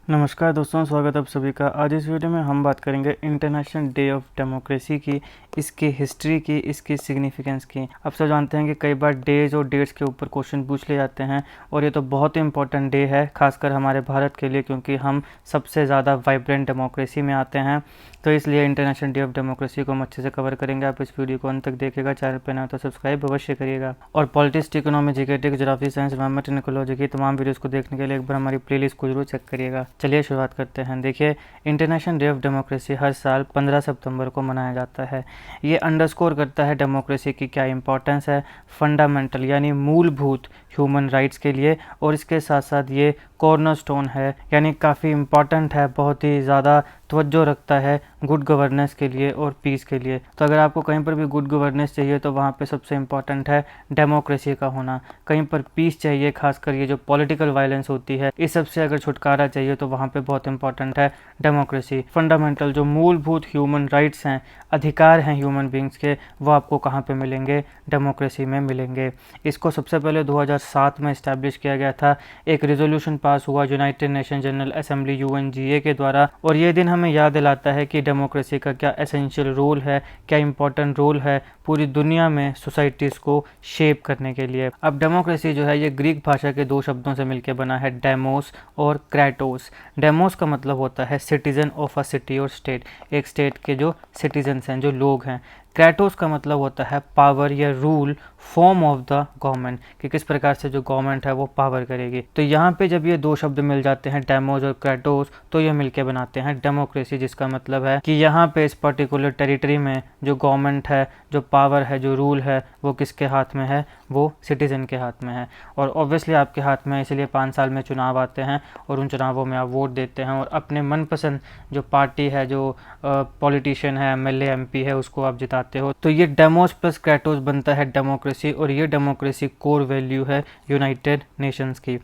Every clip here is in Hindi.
नमस्कार दोस्तों, स्वागत है आप सभी का। आज इस वीडियो में हम बात करेंगे इंटरनेशनल डे ऑफ डेमोक्रेसी की, इसकी हिस्ट्री की, इसकी सिग्निफिकेंस की। आप सब जानते हैं कि कई बार डेज और डेट्स के ऊपर क्वेश्चन पूछ ले जाते हैं और ये तो बहुत ही इंपॉर्टेंट डे है, खासकर हमारे भारत के लिए, क्योंकि हम सबसे ज़्यादा वाइब्रेंट डेमोक्रेसी में आते हैं। तो इसलिए इंटरनेशनल डे ऑफ डेमोक्रेसी को हम अच्छे से कवर करेंगे। आप इस वीडियो को अंत तक देखिएगा। चैनल पर ना तो सब्सक्राइब अवश्य करिएगा। और politics, economy, GK, geography, science, environment and ecology की तमाम वीडियोज़ को देखने के लिए एक बार हमारी प्लेलिस्ट को जरूर चेक करिएगा। चलिए शुरुआत करते हैं। देखिए, इंटरनेशनल डे ऑफ डेमोक्रेसी हर साल 15 सितंबर को मनाया जाता है। ये अंडरस्कोर करता है डेमोक्रेसी की क्या इंपॉर्टेंस है फंडामेंटल यानी मूलभूत ह्यूमन राइट्स के लिए, और इसके साथ साथ ये कॉर्नरस्टोन है यानी काफ़ी इम्पॉर्टेंट है, बहुत ही ज़्यादा तवज्जो रखता है गुड गवर्नेंस के लिए और पीस के लिए। तो अगर आपको कहीं पर भी गुड गवर्नेंस चाहिए तो वहाँ पे सबसे इम्पॉर्टेंट है डेमोक्रेसी का होना। कहीं पर पीस चाहिए, खासकर ये जो पॉलिटिकल वायलेंस होती है इस सबसे अगर छुटकारा चाहिए तो वहाँ पे बहुत इंपॉर्टेंट है डेमोक्रेसी। फंडामेंटल जो मूलभूत ह्यूमन राइट्स हैं, अधिकार हैं ह्यूमन बींग्स के, वो आपको कहाँ पे मिलेंगे? डेमोक्रेसी में मिलेंगे। इसको सबसे पहले 2007 में इस्टेब्लिश किया गया था। एक रेजोल्यूशन पास हुआ United nation general assembly UNGA के द्वारा, और ये दिन हमें याद दिलाता है कि डेमोक्रेसी का क्या एसेंशियल रोल है, क्या इंपॉर्टेंट रोल है पूरी दुनिया में सोसाइटीज़ को शेप करने के लिए। अब डेमोक्रेसी जो है ये ग्रीक भाषा के दो शब्दों से मिलकर बना है, डेमोस और क्रेटोस। डेमोस का मतलब होता है सिटीजन ऑफ अ सिटी और स्टेट, एक स्टेट के जो सिटीजन्स हैं, जो लोग हैं। क्रेटोस का मतलब होता है पावर या rule, form of the government, कि किस प्रकार से जो गवर्नमेंट है वो पावर करेगी। तो यहाँ पे जब ये दो शब्द मिल जाते हैं, डेमोस और क्रेटोस, तो ये मिलके बनाते हैं डेमोक्रेसी, जिसका मतलब है कि यहाँ पे इस पर्टिकुलर टेरिटरी में जो गवर्नमेंट है, जो पावर है, जो रूल है, वो किसके हाथ में है? वो सिटीजन के हाथ में है। और ऑब्वियसली आपके हाथ में, इसलिए 5 साल में चुनाव आते हैं और उन चुनावों में आप वोट देते हैं और अपने मनपसंद जो पार्टी है, जो पॉलिटिशियन है, MLA MP है, उसको आप जिताते हो। तो ये डेमोस प्लस क्रेटोस बनता है डेमोक्रेसी, और ये डेमोक्रेसी कोर वैल्यू है यूनाइटेड नेशंस की।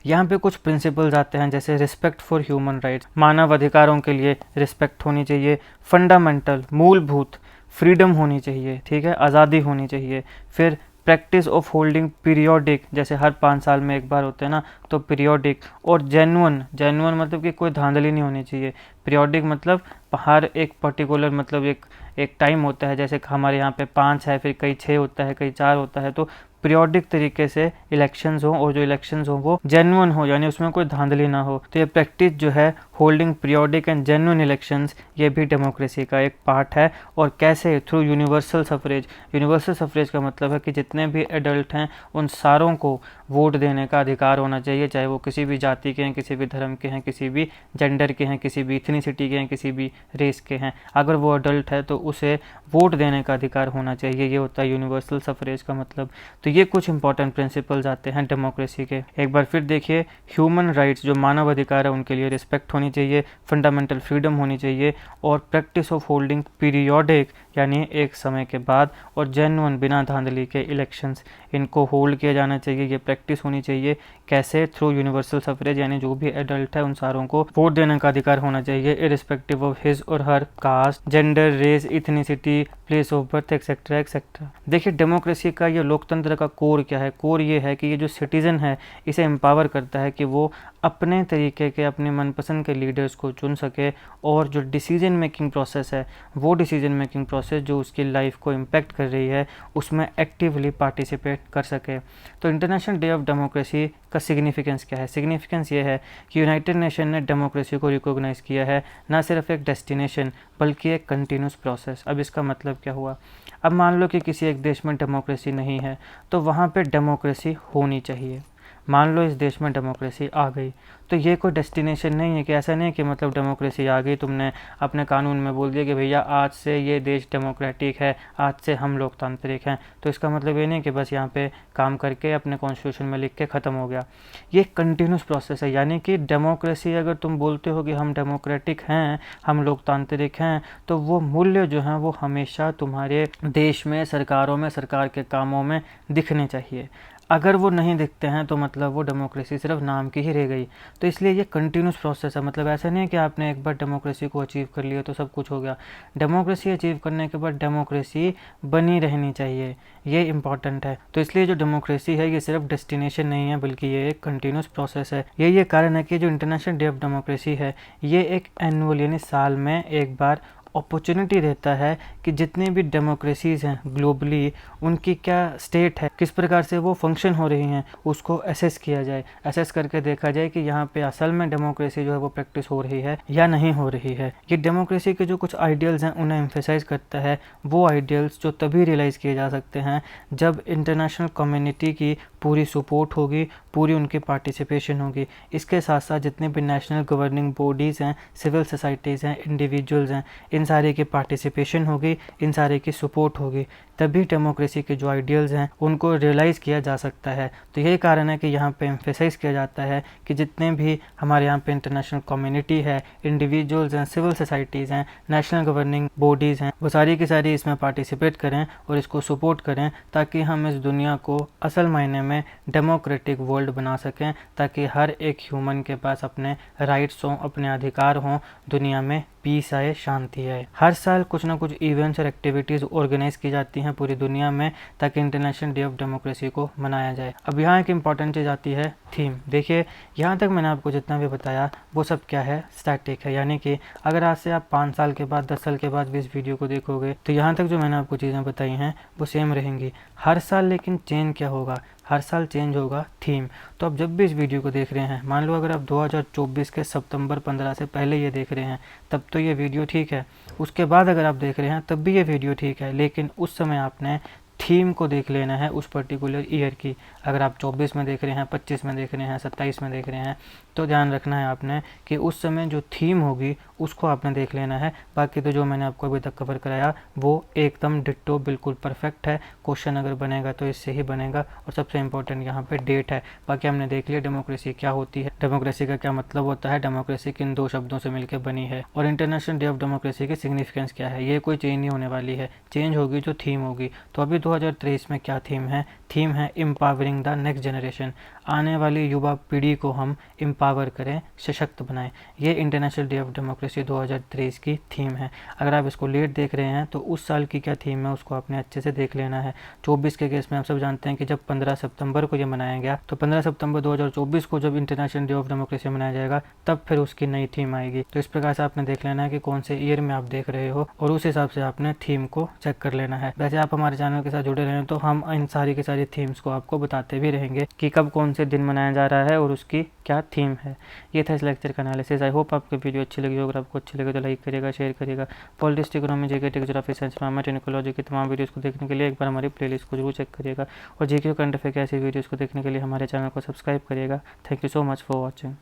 यहाँ पे कुछ प्रिंसिपल्स आते हैं, जैसे रिस्पेक्ट फॉर ह्यूमन राइट्स, मानव अधिकारों के लिए रिस्पेक्ट होनी चाहिए। फंडामेंटल मूलभूत फ्रीडम होनी चाहिए, ठीक है, आज़ादी होनी चाहिए। फिर प्रैक्टिस ऑफ होल्डिंग पीरियोडिक, जैसे हर 5 साल में एक बार होते हैं ना, तो पीरियोडिक। और जेन्युइन, जेन्युइन मतलब कि कोई धांधली नहीं होनी चाहिए। पीरियोडिक मतलब हर एक पर्टिकुलर, मतलब एक टाइम होता है, जैसे हमारे यहाँ पे 5 है, फिर कई 6 होता है, कई 4 होता है, तो पीरियोडिक तरीके से इलेक्शंस हो, और जो इलेक्शंस हो वो जेन्युइन हो, यानी उसमें कोई धांधली ना हो। तो ये प्रैक्टिस जो है holding periodic and genuine elections, ये भी डेमोक्रेसी का एक पार्ट है। और कैसे? Through universal suffrage. Universal suffrage का मतलब है कि जितने भी एडल्ट हैं उन सारों को वोट देने का अधिकार होना चाहिए, चाहे वो किसी भी जाति के हैं, किसी भी धर्म के हैं, किसी भी जेंडर के हैं, किसी भी इथनिसिटी के हैं, किसी भी रेस के हैं। अगर वो अडल्ट है तो उसे वोट देने का अधिकार होना चाहिए। ये होता है यूनिवर्सल सफरेज का मतलब। तो ये कुछ इंपॉर्टेंट प्रिंसिपल्स आते हैं डेमोक्रेसी के। एक बार फिर देखिए, ह्यूमन राइट्स जो मानव अधिकार है उनके लिए रिस्पेक्ट होनी चाहिए, फंडामेंटल फ्रीडम होनी चाहिए, और प्रैक्टिस ऑफ होल्डिंग पीरियोडिक यानी एक समय के बाद, और जेन्युइन बिना धांधली के इलेक्शंस, इनको होल्ड किया जाना चाहिए, ये प्रैक्टिस होनी चाहिए। कैसे? थ्रू यूनिवर्सल सफरेज, यानी जो भी एडल्ट है उन सारों को वोट देने का अधिकार होना चाहिए, इरिस्पेक्टिव ऑफ हिज और her caste, gender, race, ethnicity, place of birth, etcetera etcetera. देखिए, डेमोक्रेसी का ये लोकतंत्र का कोर क्या है? कोर ये है कि ये जो सिटीजन है इसे एम्पावर करता है कि वो अपने तरीके के, अपने मनपसंद के लीडर्स को चुन सके, और जो डिसीजन मेकिंग प्रोसेस है, वो डिसीजन मेकिंग प्रोसेस जो उसकी लाइफ को इम्पेक्ट कर रही है उसमें एक्टिवली पार्टिसिपेट कर सके। तो इंटरनेशनल डे ऑफ डेमोक्रेसी का सिग्निफिकेंस क्या है? सिग्निफिकेंस ये है कि यूनाइटेड नेशन ने डेमोक्रेसी को रिकॉग्नाइज़ किया है, ना सिर्फ एक डेस्टिनेशन बल्कि एक कंटिन्यूस प्रोसेस। अब इसका मतलब क्या हुआ? अब मान लो कि किसी एक देश में डेमोक्रेसी नहीं है, तो वहाँ पे डेमोक्रेसी होनी चाहिए। मान लो इस देश में डेमोक्रेसी आ गई, तो ये कोई डेस्टिनेशन नहीं है, कि ऐसा नहीं है कि मतलब डेमोक्रेसी आ गई, तुमने अपने कानून में बोल दिया कि भैया आज से ये देश डेमोक्रेटिक है, आज से हम लोकतांत्रिक हैं, तो इसका मतलब ये नहीं कि बस यहाँ पे काम करके अपने कॉन्स्टिट्यूशन में लिख के ख़त्म हो गया। ये कंटिन्यूस प्रोसेस है, यानी कि डेमोक्रेसी, अगर तुम बोलते हो कि हम डेमोक्रेटिक हैं, हम लोकतांत्रिक हैं, तो वो मूल्य जो हैं वो हमेशा तुम्हारे देश में, सरकारों में, सरकार के कामों में दिखने चाहिए। अगर वो नहीं दिखते हैं तो मतलब वो डेमोक्रेसी सिर्फ नाम की ही रह गई। तो इसलिए ये कंटिन्यूस प्रोसेस है, मतलब ऐसा नहीं है कि आपने एक बार डेमोक्रेसी को अचीव कर लिया तो सब कुछ हो गया। डेमोक्रेसी अचीव करने के बाद डेमोक्रेसी बनी रहनी चाहिए, ये इंपॉर्टेंट है। तो इसलिए जो डेमोक्रेसी है ये सिर्फ डेस्टिनेशन नहीं है बल्कि ये एक कंटिन्यूस प्रोसेस है। ये कारण है कि जो इंटरनेशनल डे ऑफ डेमोक्रेसी है ये एक एनुअल यानी साल में एक बार अपॉर्चुनिटी रहता है कि जितनी भी डेमोक्रेसीज़ हैं ग्लोबली उनकी क्या स्टेट है, किस प्रकार से वो फंक्शन हो रही हैं, उसको असेस किया जाए। असेस करके देखा जाए कि यहाँ पे असल में डेमोक्रेसी जो है वो प्रैक्टिस हो रही है या नहीं हो रही है। ये डेमोक्रेसी के जो कुछ आइडियल्स हैं उन्हें एम्फेसाइज करता है। वो आइडियल्स जो तभी रियलाइज़ किए जा सकते हैं जब इंटरनेशनल कम्युनिटी की पूरी सपोर्ट होगी, पूरी उनकी पार्टिसिपेशन होगी। इसके साथ साथ जितने भी नेशनल गवर्निंग बॉडीज़ हैं, सिविल सोसाइटीज़ हैं, इंडिविजुअल्स हैं, इन सारे की पार्टिसिपेशन होगी, इन सारे की सपोर्ट होगी, तभी डेमोक्रेसी के जो आइडियल्स हैं उनको रियलाइज़ किया जा सकता है। तो यही कारण है कि यहाँ पे एम्फेसाइज किया जाता है कि जितने भी हमारे यहाँ पे इंटरनेशनल कम्युनिटी है, इंडिविजुअल्स हैं, सिविल सोसाइटीज़ हैं, नेशनल गवर्निंग बॉडीज़ हैं, वो सारी की सारी इसमें पार्टिसिपेट करें और इसको सपोर्ट करें ताकि हम इस दुनिया को असल मायने में डेमोक्रेटिक वर्ल्ड बना सकें, ताकि हर एक ह्यूमन के पास अपने राइट्स हों, अपने अधिकार हों, दुनिया में पीस आए, शांति आए। हर साल कुछ ना कुछ इवेंट्स और एक्टिविटीज़ ऑर्गेनाइज की जाती हैं पूरी दुनिया में ताकि इंटरनेशनल डे ऑफ डेमोक्रेसी को मनाया जाए। अब यहाँ एक इम्पॉर्टेंट चीज़ आती है थीम। देखिए यहाँ तक मैंने आपको जितना भी बताया वो सब क्या है, स्टैटिक है, यानी कि अगर आज से आप 5 साल के बाद 10 साल के बाद भी इस वीडियो को देखोगे तो यहाँ तक जो मैंने आपको चीज़ें बताई हैं वो सेम रहेंगी हर साल। लेकिन चेंज क्या होगा, हर साल चेंज होगा थीम। तो आप जब भी इस वीडियो को देख रहे हैं, मान लो अगर आप 2024 के सितंबर 15 से पहले ये देख रहे हैं तब तो ये वीडियो ठीक है, उसके बाद अगर आप देख रहे हैं तब भी ये वीडियो ठीक है, लेकिन उस समय आपने थीम को देख लेना है उस पर्टिकुलर ईयर की। अगर आप 24 में देख रहे हैं, 25 में देख रहे हैं, 27 में देख रहे हैं तो ध्यान रखना है आपने कि उस समय जो थीम होगी उसको आपने देख लेना है। बाकी तो जो मैंने आपको अभी तक कवर कराया वो एकदम डिट्टो बिल्कुल परफेक्ट है। क्वेश्चन अगर बनेगा तो इससे ही बनेगा। और सबसे इंपॉर्टेंट यहाँ पे डेट है। बाकी हमने देख लिया डेमोक्रेसी क्या होती है, डेमोक्रेसी का क्या मतलब होता है, डेमोक्रेसी किन 2 शब्दों से मिलकर बनी है और इंटरनेशनल डे ऑफ डेमोक्रेसी की सिग्निफिकेंस क्या है। ये कोई चेंज नहीं होने वाली है, चेंज होगी जो थीम होगी। तो अभी 2023 में क्या थीम है, थीम है एम्पावरिंग द नेक्स्ट जनरेशन। आने वाली युवा पीढ़ी को हम एम्पावर करें, सशक्त बनाएं। ये इंटरनेशनल डे ऑफ डेमोक्रेसी 2023 की थीम है। अगर आप इसको लेट देख रहे हैं तो उस साल की क्या थीम है उसको आपने अच्छे से देख लेना है। 24 के केस में आप सब जानते हैं कि जब 15 सितंबर को ये मनाया गया तो 15 सितंबर 2024 को जब इंटरनेशनल डे ऑफ डेमोक्रेसी मनाया जाएगा तब फिर उसकी नई थीम आएगी। तो इस प्रकार से आपने देख लेना है कि कौन से ईयर में आप देख रहे हो और उस हिसाब से आपने थीम को चेक कर लेना है। वैसे आप हमारे चैनल के साथ जुड़े रहे तो हम इन सारी की सारी थीम्स को आपको बताते भी रहेंगे कि कब कौन से दिन मनाया जा रहा है और उसकी क्या थीम है। ये था इस लेक्चर का एनालिसिस। आई होप आपको वीडियो अच्छी लगी हो। अगर आपको अच्छी लगे तो लाइक करिएगा, शेयर करिएगा। Politics, economy, GK, geography, science, math, ecology की तमाम वीडियोस को देखने के लिए एक बार हमारी प्लेलिस्ट को जरूर चेक करिएगा और जीके करंट अफेयर की ऐसी वीडियोस को देखने के लिए हमारे चैनल को सब्सक्राइब करिएगा। Thank you so much for watching.